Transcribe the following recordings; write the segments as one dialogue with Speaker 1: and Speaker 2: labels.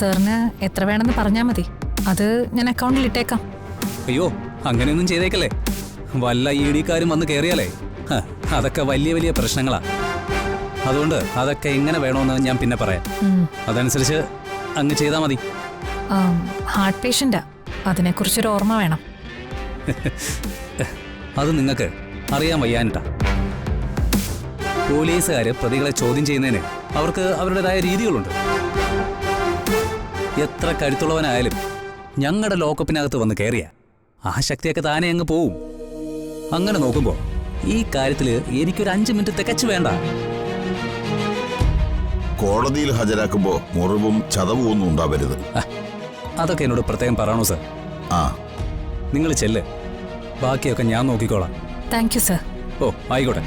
Speaker 1: സാറിന് എത്ര വേണമെന്ന് പറഞ്ഞാൽ മതി, അത് ഞാൻ അക്കൗണ്ടിൽ ഇട്ടേക്കാം.
Speaker 2: അയ്യോ, അങ്ങനെയൊന്നും ചെയ്തേക്കല്ലേ. വല്ല ഇഡിക്കാരും വന്ന് കയറിയാലേ അതൊക്കെ വലിയ വലിയ പ്രശ്നങ്ങളാ. അതുകൊണ്ട് അതൊക്കെ എങ്ങനെ വേണമെന്ന് ഞാൻ പിന്നെ പറയാം. അതനുസരിച്ച് അങ്ങ് ചെയ്താൽ മതി.
Speaker 1: ഹാർട്ട് പേഷ്യന്റാ, അതിനെക്കുറിച്ചൊരു ഓർമ്മ വേണം.
Speaker 2: അത് നിങ്ങൾക്ക് അറിയാൻ വയ്യാനിട്ടാ. പോലീസുകാര് പ്രതികളെ ചോദ്യം ചെയ്യുന്നതിന് അവർക്ക് അവരുടേതായ രീതികളുണ്ട്. എത്ര കരുത്തുള്ളവനായാലും ഞങ്ങളുടെ ലോക്കപ്പിനകത്ത് വന്ന് കയറിയ ആ ശക്തിയൊക്കെ താനെ അങ്ങ് പോവും. അങ്ങനെ നോക്കുമ്പോ ഈ കാര്യത്തില് എനിക്കൊരു 5 മിനിറ്റ് തികച്ചു വേണ്ട.
Speaker 3: കോടതിയിൽ ഹാജരാക്കുമ്പോ മുറിവും ചതവും ഒന്നും ഉണ്ടാവരുത്.
Speaker 2: അതൊക്കെ എന്നോട് പ്രത്യേകം പറയണോ സർ? നിങ്ങൾ ചെല്ല്, ബാക്കിയൊക്കെ ഞാൻ നോക്കിക്കോളാം.
Speaker 1: Thank you sir.
Speaker 2: ഓ ആയിക്കോട്ടെ.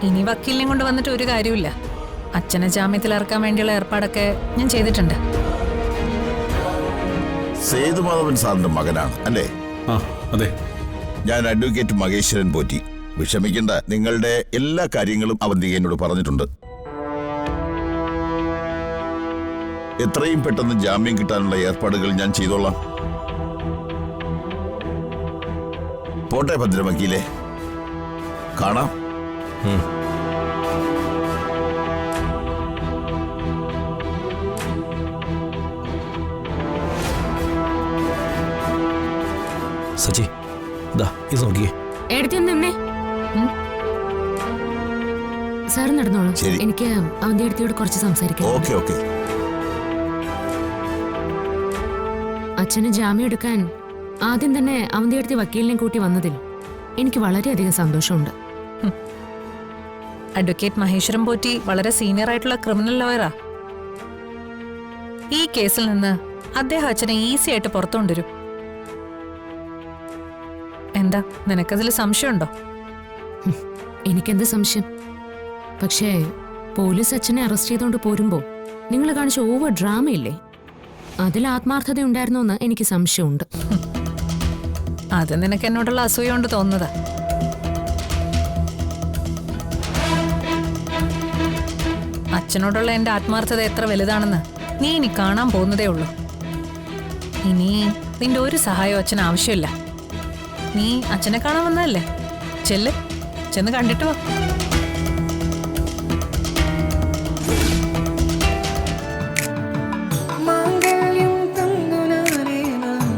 Speaker 1: ഇനി വക്കീലിനെ കൊണ്ട് വന്നിട്ട് ഒരു കാര്യമില്ല. അച്ഛനെ ജാമ്യത്തിൽ ഇറക്കാൻ വേണ്ടിയുള്ള ഏർപ്പാടൊക്കെ ഞാൻ ചെയ്തിട്ടുണ്ട്.
Speaker 3: സേതുമാധവൻ സാറിന്റെ മകനാണ് അല്ലേ?
Speaker 4: അതെ.
Speaker 3: ഞാൻ അഡ്വക്കേറ്റ് മഹേശ്വരൻ പോറ്റി. വിഷമിക്കേണ്ട, നിങ്ങളുടെ എല്ലാ കാര്യങ്ങളും അവന്തിക എന്നോട് പറഞ്ഞിട്ടുണ്ട്. എത്രയും പെട്ടെന്ന് ജാമ്യം കിട്ടാനുള്ള ഏർപ്പാടുകൾ ഞാൻ ചെയ്തോളാം. പോട്ടെ ഭദ്രവക്കീലേ, കാണാം.
Speaker 4: സച്ചി, ഇത് നോക്കിയേ.
Speaker 5: സാർ നടന്നോളൂ, എനിക്ക് അവന്റെ അടുത്തോട് കുറച്ച് സംസാരിക്കാം. അച്ഛന് ജാമ്യം എടുക്കാൻ ആദ്യം തന്നെ അവന്റെ അടുത്ത് വക്കീലിനെ കൂട്ടി വന്നതിൽ എനിക്ക് വളരെയധികം സന്തോഷമുണ്ട്.
Speaker 1: അഡ്വക്കേറ്റ് മഹേശ്വരൻ പോറ്റി വളരെ സീനിയർ ആയിട്ടുള്ള ക്രിമിനൽ ലോയറാ. ഈ കേസിൽ നിന്ന് അദ്ദേഹം അച്ഛനെ ഈസി ആയിട്ട് പുറത്തു കൊണ്ടുവരും. എന്താ, നിനക്കതിൽ സംശയമുണ്ടോ?
Speaker 5: എനിക്കെന്ത് സംശയം? പക്ഷേ പോലീസ് അച്ഛനെ അറസ്റ്റ് ചെയ്തോണ്ട് പോരുമ്പോ നിങ്ങൾ കാണിച്ച ഓവർ ഡ്രാമയില്ലേ, അതിൽ ആത്മാർത്ഥത ഉണ്ടായിരുന്നോന്ന് എനിക്ക് സംശയമുണ്ട്.
Speaker 1: അത് നിനക്ക് എന്നോടുള്ള അസൂയ കൊണ്ട് തോന്നുന്നതാ. അച്ഛനോടുള്ള എന്റെ ആത്മാർത്ഥത എത്ര വലുതാണെന്ന് നീ ഇനി കാണാൻ പോകുന്നതേ ഉള്ളൂ. ഇനി നിന്റെ ഒരു സഹായവും അച്ഛന് ആവശ്യമില്ല. നീ അച്ഛനെ കാണാൻ വന്നതല്ലേ, ചെന്ന് കണ്ടിട്ട് വാ.